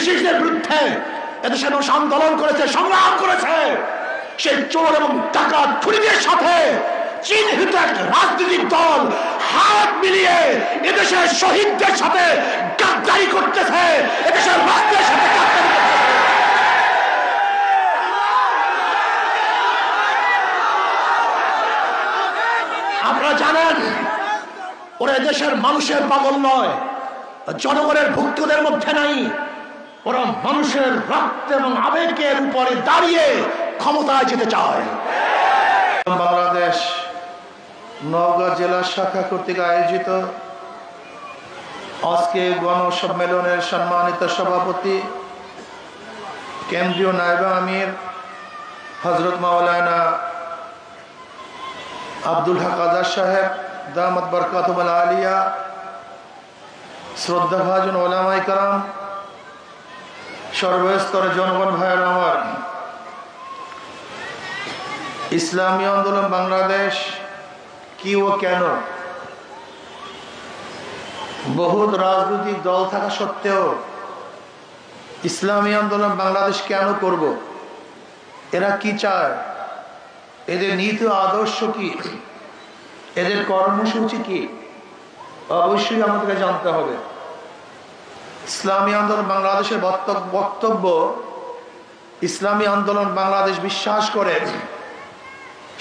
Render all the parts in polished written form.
ব্রিটিশদের বিরুদ্ধে এদেশের মানুষ আন্দোলন করেছে, সংগ্রাম করেছে। সেই চোর এবং ডাকাত খুনিদের সাথে চিহ্নিত এক রাজনৈতিক দল হাত মিলিয়ে এদেশের শহীদদের সাথে গাদ্দারি করতেছে, এদেশের রাষ্ট্রের সাথে গাদ্দারি করতেছে। আপনারা জানেন ওরা দেশের মানুষের পাগল নয়, জনগণের ভুক্তদের মধ্যে নাই। ওরা মানুষের রক্ত এবং আবেগের উপরে দাঁড়িয়ে ক্ষমতায় যেতে চায়। বাংলাদেশ নওগাঁ জেলা শাখা কর্তৃক আয়োজিত আজকে গণসম্মেলনের সম্মানিত সভাপতি কেন্দ্রীয় নায়েবে আমির হযরত মাওলানা আব্দুল হক আজাদ সাহেব দামাত বরকাতুহুল আলিয়া, শ্রদ্ধাভাজন ওলামায়ে কেরাম, সর্বস্তরের জনগণ ভাইয়েরা আমার, ইসলামী আন্দোলন বাংলাদেশ কি ও কেন, বহুত রাজনৈতিক দল থাকা সত্ত্বেও ইসলামী আন্দোলন বাংলাদেশ কেন করব, এরা কি চায়, এদের নীতি আদর্শ কি, এদের কর্মসূচি কি, অবশ্যই আমাদেরকে জানতে হবে। ইসলামী আন্দোলন বাংলাদেশের বক্তব্য, ইসলামী আন্দোলন বাংলাদেশ বিশ্বাস করে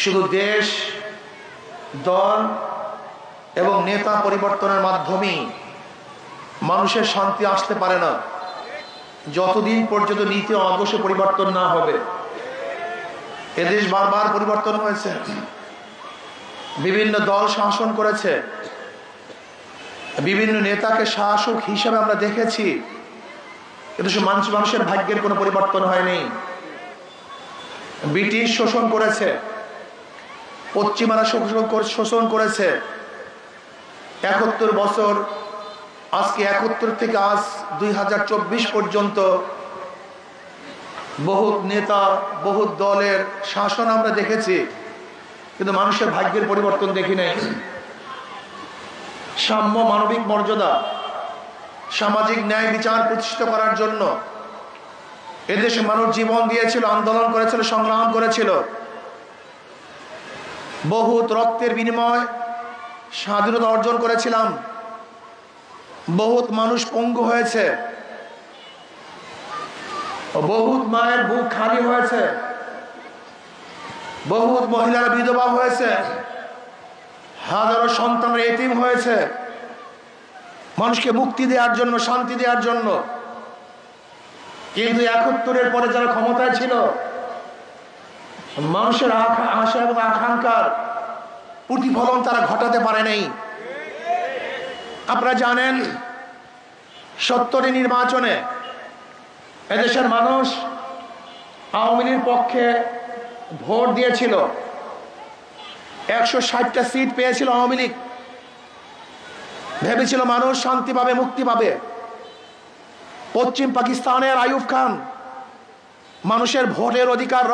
শুধু দেশ, দল এবং নেতা পরিবর্তনের মাধ্যমেই মানুষের শান্তি আসতে পারে না, যতদিন পর্যন্ত নীতি আদর্শ পরিবর্তন না হবে। এদেশ বারবার পরিবর্তন হয়েছে, বিভিন্ন দল শাসন করেছে, বিভিন্ন নেতাকে শাসক হিসেবে আমরা দেখেছি, কিন্তু মানুষের ভাগ্যের কোনো পরিবর্তন হয়নি। ব্রিটিশ শোষণ করেছে, পশ্চিমারা শোষণ করেছে। ৭১ বছর, আজকে ৭১ থেকে আজ ২০২৪ পর্যন্ত বহুত নেতা, বহুত দলের শাসন আমরা দেখেছি, কিন্তু মানুষের ভাগ্যের পরিবর্তন দেখি নাই। সাম্য, মানবিক মর্যাদা, সামাজিক ন্যায় বিচার প্রতিষ্ঠিত করার জন্য এদেশে মানুষ জীবন দিয়েছিল, আন্দোলন করেছিল, সংগ্রাম করেছিল। বহুত রক্তের বিনিময় স্বাধীনতা অর্জন করেছিলাম। বহুত মানুষ পঙ্গু হয়েছে, বহুত মায়ের বুক খালি হয়েছে, বহুত মহিলারা বিধবা হয়েছে, হাজারো সন্তানের এতিম হয়েছে, মানুষকে মুক্তি দেওয়ার জন্য, শান্তি দেওয়ার জন্য। কিন্তু ৭১-এর পরে যারা ক্ষমতায় ছিল, মানুষের আশা এবং আকাঙ্ক্ষার প্রতিফলন তারা ঘটাতে পারে নাই। আপনারা জানেন ৭০ নির্বাচনে এদেশের মানুষ আওয়ামী লীগের পক্ষে ভোট দিয়েছিল। ১৬০টা সিট পেয়েছিল আওয়ামী লীগ। ভেবেছিল মানুষ শান্তি পাবে, মুক্তি পাবে। পশ্চিম পাকিস্তানের আইয়ুব খান মানুষের ভোটের অধিকার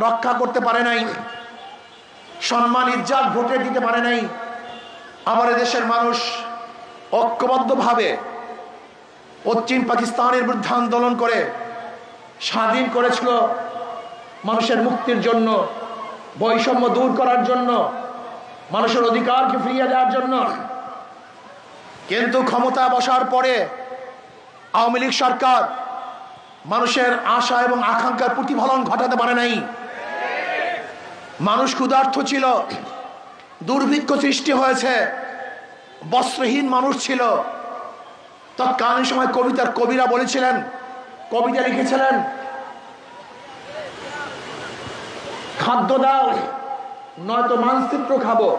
রক্ষা করতে পারে নাই, সম্মান ইজ্জত ভোটে দিতে পারে নাই। আবার দেশের মানুষ ঐক্যবদ্ধভাবে পশ্চিম পাকিস্তানের বিরুদ্ধে আন্দোলন করে স্বাধীন করেছিল, মানুষের মুক্তির জন্য, বৈষম্য দূর করার জন্য, মানুষের অধিকারকে ফিরিয়ে দেওয়ার জন্য। কিন্তু ক্ষমতা বসার পরে আওয়ামী লীগ সরকার মানুষের আশা এবং আকাঙ্ক্ষার প্রতিফলন ঘটাতে পারে নাই। মানুষ ক্ষুধার্ত ছিল, দুর্ভিক্ষ সৃষ্টি হয়েছে, বস্ত্রহীন মানুষ ছিল। তৎকালীন সময় কবিরা বলেছিলেন, কবিতা লিখেছিলেন, খাদ্য দাও নয়তো মানচিত্র খাবো।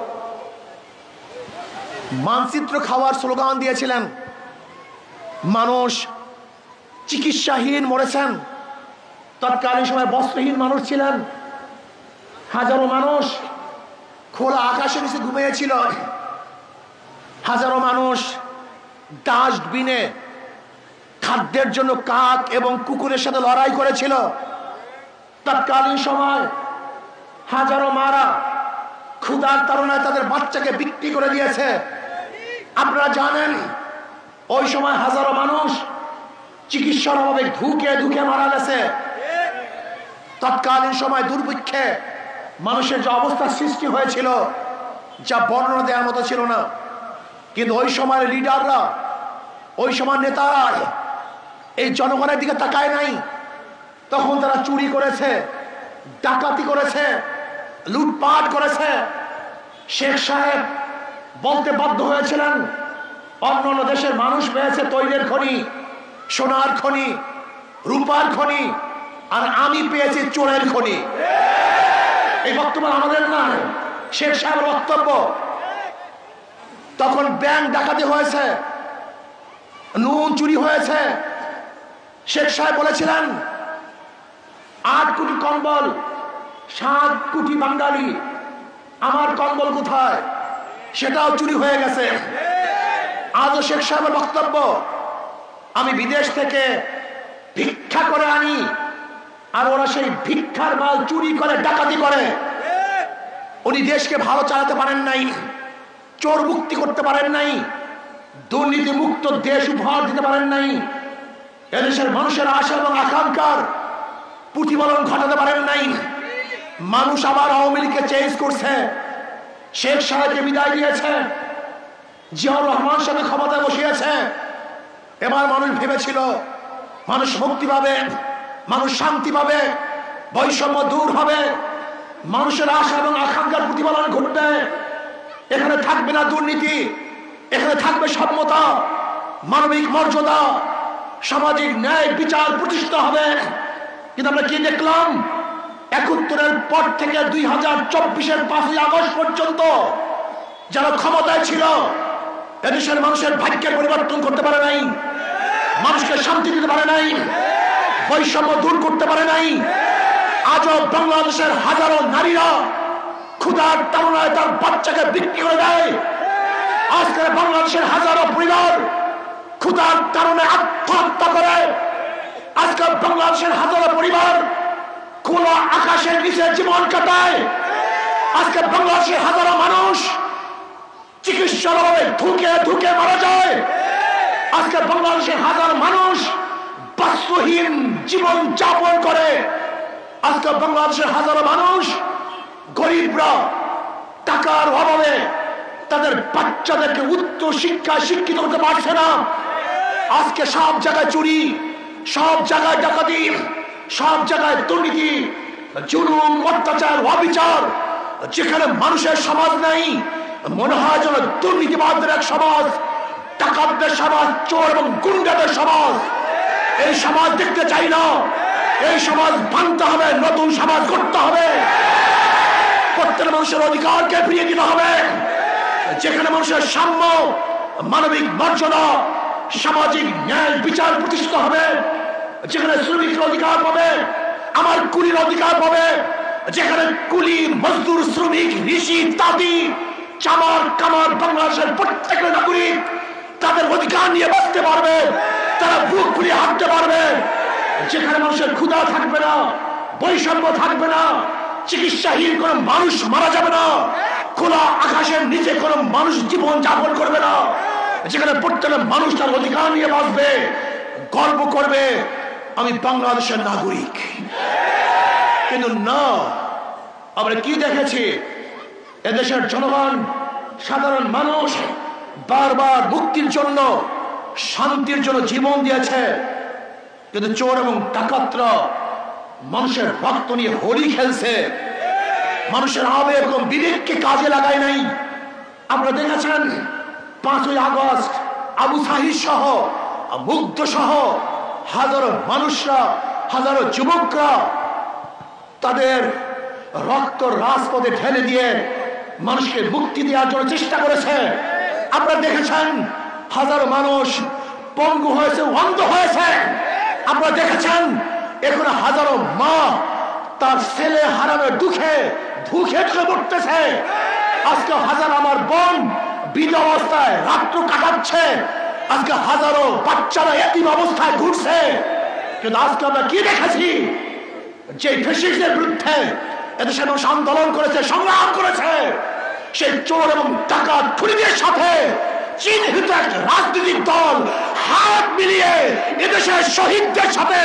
মানচিত্র খাওয়ার স্লোগান দিয়েছিলেন। মানুষ চিকিৎসাহীন মরেছেন। তৎকালীন সময় বস্ত্রহীন মানুষ ছিলেন। হাজারো মানুষ খোলা আকাশের নিচে ঘুমিয়েছিল। হাজারো মানুষ ডাস্টবিনে খাদ্যের জন্য কাক এবং কুকুরের সাথে লড়াই করেছিল। তৎকালীন সময় হাজারো মারা ক্ষুধার তাড়নায় তাদের বাচ্চাকে বিক্রি করে দিয়েছে। আপনারা জানেন ওই সময় হাজারো মানুষ চিকিৎসার অভাবে ধুকে ধুকে মারা গেছে। তৎকালীন সময় দুর্ভিক্ষে মানুষের যে অবস্থার সৃষ্টি হয়েছিল যা বর্ণনা দেওয়ার মতো ছিল না। কিন্তু ওই সময়ের লিডাররা, ওই সময় নেতারা এই জনগণের দিকে তাকায় নাই। তখন তারা চুরি করেছে, ডাকাতি করেছে, লুটপাট করেছে। শেখ সাহেব বলতে বাধ্য হয়েছিলেন, অন্যান্য দেশের মানুষ পেয়েছে তৈলের খনি, সোনার খনি, রূপার খনি, আর আমি পেয়েছি চোরের খনি। এই বক্তব্য আমাদের না, শেখ সাহেবের বক্তব্য। তখন ব্যাংক ডাকাতি হয়েছে, নুন চুরি হয়েছে। শেখ সাহেব বলেছিলেন 8 কোটি কম্বল, 7 কোটি বাঙালি, আমার কম্বল কোথায়? সেটাও চুরি হয়ে গেছে। আজও শেখ সাহেবের বক্তব্য, আমি বিদেশ থেকে ভিক্ষা করে আনি, আর ওরা সেই ভিক্ষার মাল চুরি করে ডাকাতি করে। উনি দেশকে ভালো চালাতে পারেন নাই, চোর মুক্তি করতে পারেন নাই, দুর্নীতি মুক্ত দেশ উপহার দিতে পারেন নাই, এদেশের মানুষের আশা এবং আকাঙ্ক্ষার প্রতিফলন ঘটাতে পারেন নাই। মানুষ আবার আওয়ামী লীগকে চেঞ্জ করছে, শেখ সাহেবকে বিদায় দিয়েছে, জিয়াউর রহমান সাহেব ক্ষমতায় বসিয়েছে। এবার মানুষ ভেবেছিল মানুষ মুক্তি পাবে, মানুষ শান্তি পাবে, বৈষম্য দূর হবে, মানুষের আশা এবং আকাঙ্ক্ষার প্রতিফলন ঘটবে। এখানে থাকবে না দুর্নীতি, এখানে থাকবে সম্যতা, মানবিক মর্যাদা, সামাজিক ন্যায় বিচার প্রতিষ্ঠিত হবে। কিন্তু আমরা কি দেখলাম? 71-এর পর থেকে 2024-এর 5ই আগস্ট পর্যন্ত যারা ক্ষমতায় ছিল এদেশের মানুষের ভাগ্যের পরিবর্তন করতে পারে নাই, মানুষকে শান্তি দিতে পারে নাই, বৈষম্য দূর করতে পারে নাই। আজও বাংলাদেশের হাজারো নারীরা ক্ষুধার তাড়নায় তার বাচ্চাকে বিক্রি করে দেয়। আজকে বাংলাদেশের হাজারো পরিবার ক্ষুধার কারণে আত্মহত্যা করে। আজকে বাংলাদেশের হাজারো পরিবার খোলা আকাশের নিচে জীবন কাটায়। আজকে বাংলাদেশের হাজারো মানুষ চিকিৎসার অভাবে ধুকে ধুকে মারা যায়। আজকে বাংলাদেশের হাজারো মানুষ বাস্তুহীন জীবন যাপন করে। আজকে বাংলাদেশের হাজারো মানুষ, গরিবরা টাকার অভাবে তাদের বাচ্চাদেরকে উচ্চ শিক্ষায় শিক্ষিত করতে পারছে না। আজকে সব জায়গায় চুরি, সব জায়গায় ডাকাতি, সব জায়গায় দুর্নীতি, জুলুম, অত্যাচার, অবিচার। যেখানে মানুষের সমাজ নেই, মনে হয় যেন দুর্নীতিবাদদের এক সমাজ, ডাকাতদের সমাজ, চোর এবং গুন্ডাদের সমাজ। এই সমাজ দেখতে চাই না। এই সমাজ ভাঙতে হবে, নতুন সমাজ করতে হবে। প্রত্যেক মানুষের অধিকারকে ফিরিয়ে দিতে হবে, যেখানে মানুষের সাম্য, মানবিক মর্যাদা, সামাজিক ন্যায় বিচার প্রতিষ্ঠিত হবে, যেখানে শ্রমিকের অধিকার পাবে, আমার কুলির অধিকার পাবে, যেখানে কুলি, মজদুর, শ্রমিক, ঋষি, তাঁতি, চামার, কামার, বাংলাদেশের প্রত্যেক নাগরিক তাদের অধিকার নিয়ে বাঁচতে পারবে, তারা বুক ফুলিয়ে হাঁটতে পারবে। যেখানে মানুষের ক্ষুধা থাকবে না, বৈষম্য থাকবে না, চিকিৎসাহীন কোন মানুষ মারা যাবে না, খোলা আকাশের নিচে কোন মানুষ জীবন যাপন করবে না, যেখানে প্রত্যেক মানুষ তার অধিকার নিয়ে বাঁচবে, গর্ব করবে আমি বাংলাদেশের নাগরিক। কিন্তু না, আমরা কি দেখেছি? এদেশের জনগণ, সাধারণ মানুষ বারবার মুক্তির জন্য, শান্তির জন্য জীবন দিয়েছে। কিন্তু চোর এবং ডাকাতরা মানুষের রক্ত নিয়ে হোলি খেলছে, মানুষের আবেগ এবং বিবেককে কাজে লাগায় নাই। আপনারা দেখেছেন 5ই আগস্ট আবু সাহিদ সহ, মুগ্ধ সহ হাজারো মানুষরা, হাজারো যুবকরা তাদের রক্ত রাজপথে ঢেলে দিয়ে মানুষকে মুক্তি দেওয়ার জন্য চেষ্টা করেছে। আপনারা দেখেছেন হাজারো মানুষ পঙ্গু হয়েছে, অন্ধ হয়েছে। আপনারা দেখেছেন এখন হাজারো মা তার ছেলে হারানোর দুঃখে ধুকে ধুকে মরতেছে। আজকে হাজার আমার বোন বিধবা অবস্থায় রাত্র কাটাচ্ছে। আজকে হাজারো বাচ্চারা এতিম অবস্থায় ঘুরছে। কিন্তু আজকে আমরা কি দেখেছি? যে ফ্যাসিস্টদের বিরুদ্ধে এদেশের মানুষ আন্দোলন করেছে, সংগ্রাম করেছে, সেই চোর এবং ডাকাত খুনিদের সাথে চিহ্নিত একটা রাজনৈতিক দল হাত মিলিয়ে এদেশের শহীদদের সাথে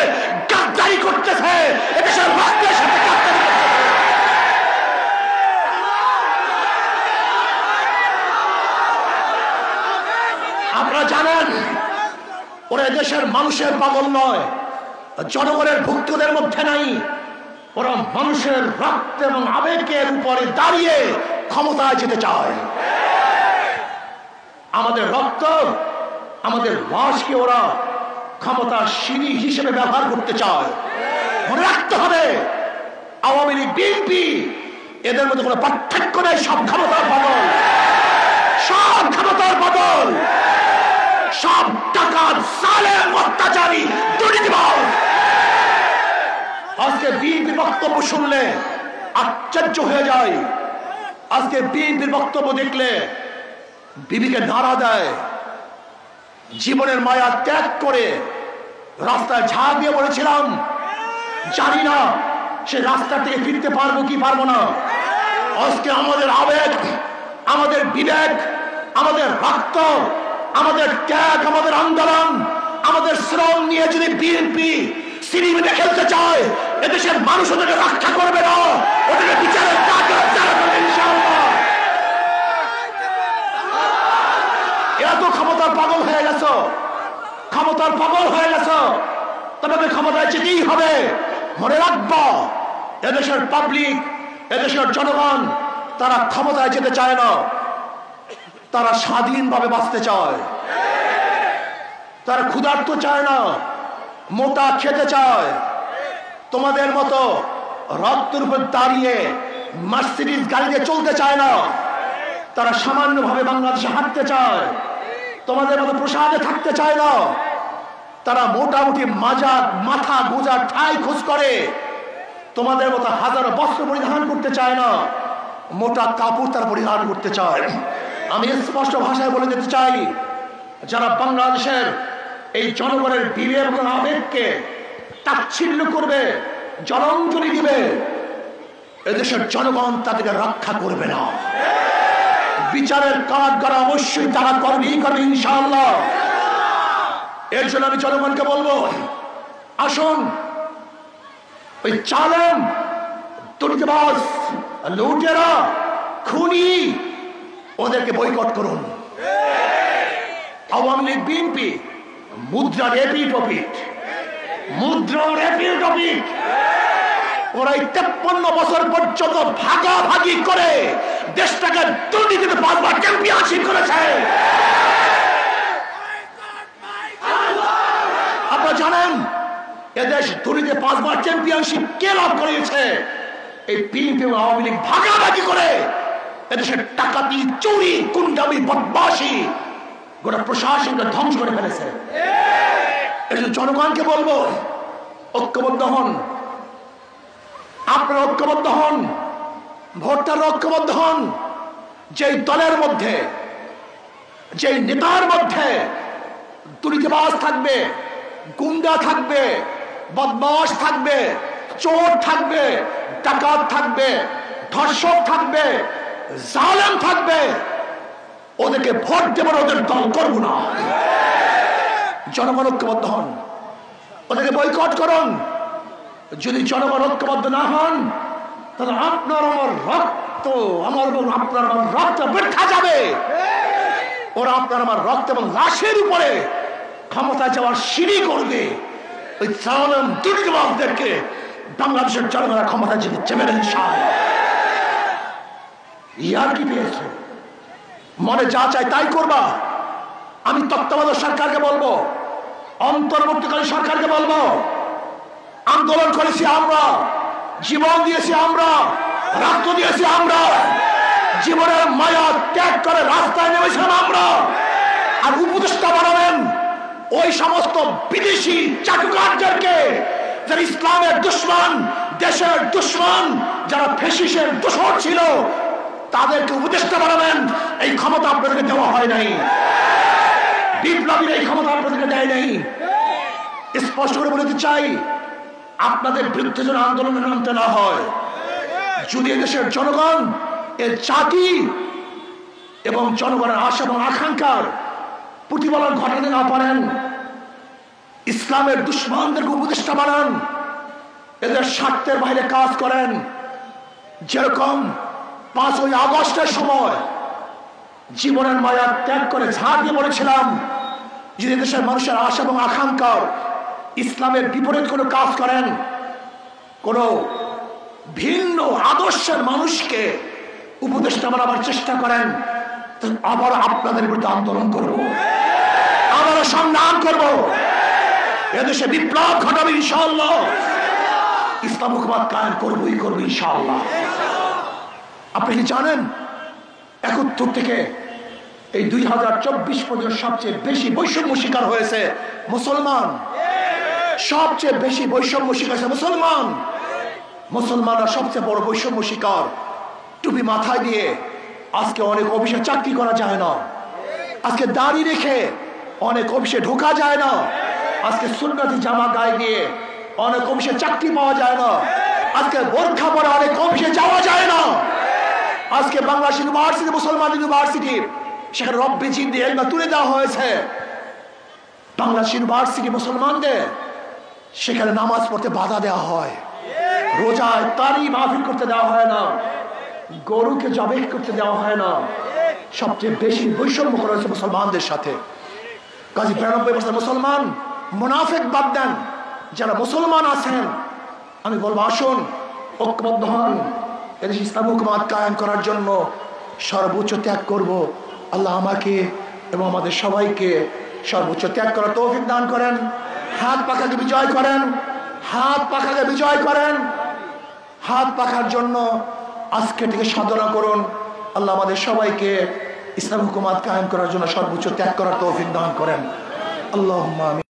গাদ্দারি করতেছে, এদেশের রাষ্ট্রের সাথে গাদ্দারি করতেছে। আপনারা জানেন ওরা দেশের মানুষের পাগল নয়, জনগণের ভুক্তদের মধ্যে নাই, ওরা মানুষের রক্ত এবং আবেগের উপরে দাঁড়িয়ে ক্ষমতায় যেতে চায়। আমাদের রক্ত, আমাদের লাশকে ওরা ক্ষমতার সিঁড়ি হিসেবে ব্যবহার করতে চায়। মনে রাখতে হবে, আওয়ামী লীগ, বিএনপি এদের মধ্যে কোনো পার্থক্য নেই, সব ক্ষমতার বদল, সব ক্ষমতার বদল, সব টাকার জালেম, অত্যাচারী, দুর্নীতিবাজ। আজকে বিএনপির বক্তব্য শুনলে আশ্চর্য হয়ে যায়। আজকে বিএনপির বক্তব্য দেখলে বিবিকে নাড়া দেয়। জীবনের মায়া ত্যাগ করে রাস্তায় ঝাঁপ দিয়ে বলেছিলাম, জানি না সে রাস্তা থেকে ফিরতে পারবো কি পারবো না। আজকে আমাদের আবেগ, আমাদের বিবেক, আমাদের রক্ত, আমাদের ত্যাগ, আমাদের আন্দোলন, আমাদের শ্রম নিয়ে যদি বিএনপি সিনেমিতে খেলতে চায়, এদেশের মানুষ ওদেরকে রক্ষা করবে না, ওদেরকে বিচারের ইনশাআল্লাহ। এত ক্ষমতার পাগল হয়ে গেছ, ক্ষমতার পাগল হয়ে গেছ, তোমাকে ক্ষমতায় যেতেই হবে। মনে রাখবা, এদেশের পাবলিক, এদেশের জনগণ তারা ক্ষমতায় যেতে চায় না, তারা স্বাধীনভাবে বাঁচতে চায়। তারা ক্ষুধার্ত চায় না, মোটা খেতে চায়। তোমাদের মতো রক্তের উপর দাঁড়িয়ে মার্সিডিজ গাড়িতে চলতে চায় না, তারা সামান্যভাবে বাংলাদেশে হাঁটতে চায়। তোমাদের মতো প্রসাদে থাকতে চায় না, তারা মোটামুটি মাথা গোজা ঠাই খোঁজ করে। তোমাদের মতো হাজারো বস্ত্র পরিধান করতে চায় না, মোটা কাপড় তারা পরিধান করতে চায়। আমি স্পষ্ট ভাষায় বলে দিতে চাই, যারা বাংলাদেশের এই জনগণের বিবেক এবং আবেগকে তাচ্ছিল্য করবে, জলাঞ্জলি দিবে, এদেশের জনগণ তাদেরকে রক্ষা করবে না। বিচারের কাঠগড়া অবশ্যই তারা করবেই করবে ইনশাআল্লাহ। এর জন্য আমি জনগণকে বলবো, আসুন ওই চালাম, দুর্নীতিবাজ, লুটেরা, খুনি ওদেরকে বয়কট করুন। আওয়ামী লীগ, বিএনপি মুদ্রার এপিঠ, মুদ্রার এপিঠ, ওরা 53 বছর পর্যন্ত ভাগাভাগি করে দেশটাকে দুর্নীতিতে 5 বার চ্যাম্পিয়নশিপ করেছে। আপনারা জানেন এদেশ দুর্নীতিতে 5 বার চ্যাম্পিয়নশিপ কে লাভ করেছে? এই বিএনপি এবং আওয়ামী লীগ ভাগাভাগি করে এদেশের টাকাতি, চুরি, গুন্ডামি, বদমাশি গোটা প্রশাসনকে ধ্বংস করে ফেলেছে। এই জন্য জনগণকে বলবো, ঐক্যবদ্ধ হন, আপনারা ঐক্যবদ্ধ হন, ভোটার ঐক্যবদ্ধ হন। যেই দলের মধ্যে, যেই নেতার মধ্যে দুর্নীতিবাজ থাকবে, গুন্ডা থাকবে, বদমাশ থাকবে, চোর থাকবে, ডাকাত থাকবে, ধর্ষক থাকবে, জালেম থাকবে, ওদেরকে ভোট দেব না, ওদের দল করব না। জনগণ ঐক্যবদ্ধ হন, ওদেরকে বয়কট করুন। যদি জনগণ ঐক্যবদ্ধ না হন, তাহলে আপনার আমার রক্ত, আপনার আমার রক্ত বৃথা যাবে। ওরা আপনার আমার রক্ত এবং লাশের উপরে ক্ষমতা যাওয়ার সিঁড়ি করবে। ওই জালেম দুর্নীতিবাজদেরকে বাংলাদেশের জনগণ ক্ষমতা যেতে চেপে নেন। ইয়ার কি পেয়েছে? মনে যা চাই তাই করবা। আমি তত্ত্বাবধায়ক সরকারকে বলবো, অন্তর্বর্তীকালীন সরকারকে বলবো, আন্দোলন করেছি আমরা, জীবন দিয়েছি আমরা, রক্ত দিয়েছি আমরা, জীবনের মায়া ত্যাগ করে রাস্তায় নেমেছিলাম আমরা। আর উপদেষ্টা বানাবেন ওই সমস্ত বিদেশি চাটুকারদেরকে, যারা ইসলামের দুশ্মন, দেশের দুশ্মন, যারা ফ্যাসিস্টের দোসর ছিল, তাদেরকে উপদেষ্টা বানাবেন। এই ক্ষমতা আপনাদেরকে দেওয়া হয় নাই, বিপ্লবীর এই ক্ষমতা আপনাদেরকে দেয় নাই। স্পষ্ট করে বলতে চাই, আপনাদের বিরুদ্ধে যেন আন্দোলনে নামতে না হয়। যদি এদেশের জনগণ, এর জাতি এবং জনগণের আশা এবং আকাঙ্ক্ষার প্রতিফলন ঘটাতে না পারেন, ইসলামের দুশ্মনদেরকে উপদেষ্টা বানান, এদের স্বার্থের বাইরে কাজ করেন। যেরকম 5ই আগস্টের সময় জীবনের মায়া ত্যাগ করে ঝাঁপ দিয়ে বলেছিলাম, যদি দেশের মানুষের আশা এবং আকাঙ্ক্ষার ইসলামের বিপরীত কোনো কাজ করেন, কোনো ভিন্ন আদর্শের মানুষকে উপদেষ্টা বানাবার চেষ্টা করেন, আবার আপনাদের বিরুদ্ধে আন্দোলন করব, আবারও সংগ্রাম করব, এদেশে বিপ্লব ঘটাবে ইনশাআল্লাহ, ইসলাম হুকুমত কায়েম করবই করবো ইনশাআল্লাহ। আপনি কি জানেন 71 থেকে এই 2024 পর্যন্ত সবচেয়ে বেশি বৈষম্য শিকার হয়েছে মুসলমান, সবচেয়ে বেশি বৈষম্য শিকার হয়েছে মুসলমান। মুসলমানরা সবচেয়ে বড় বৈষম্য শিকার। টুপি মাথায় দিয়ে আজকে অনেক অফিসে চাকরি করা যায় না, আজকে দাড়ি রেখে অনেক অফিসে ঢোকা যায় না, আজকে সুন্নতি জামা গায়ে দিয়ে অনেক অফিসে চাকরি পাওয়া যায় না, আজকে বোরখা পরে অনেক অফিসে যাওয়া যায় না। আজকে বাংলাদেশ ইউনিভার্সিটি, মুসলমান ইউনিভার্সিটি, সেখানে রব্বি জিন্দি এলমা তুলে দেওয়া হয়েছে। বাংলাদেশ ইউনিভার্সিটি মুসলমানদের সেখানে নামাজ পড়তে বাধা দেওয়া হয়, রোজায় তারি মাহফিল করতে দেওয়া হয় না, গরুকে জবাই করতে দেওয়া হয় না। সবচেয়ে বেশি বৈষম্য করা হয়েছে মুসলমানদের সাথে। কাজী 92% মুসলমান মুনাফিক বাদ দেন, যারা মুসলমান আছেন আমি বলবো আসুন ঐক্যবদ্ধ হন, এদেশে ইসলাম হুকুমত কায়েম করার জন্য সর্বোচ্চ ত্যাগ করব। আল্লাহ আমাকে এবং আমাদের সবাইকে সর্বোচ্চ ত্যাগ করার তৌফিক দান করেন। হাত পাখাকে বিজয় করেন, হাত পাখাকে বিজয় করেন। হাত পাখার জন্য আজকে থেকে সাধনা করুন। আল্লাহ আমাদের সবাইকে ইসলাম হুকুমত কায়েম করার জন্য সর্বোচ্চ ত্যাগ করার তৌফিক দান করেন। আল্লাহুম্মা আমিন।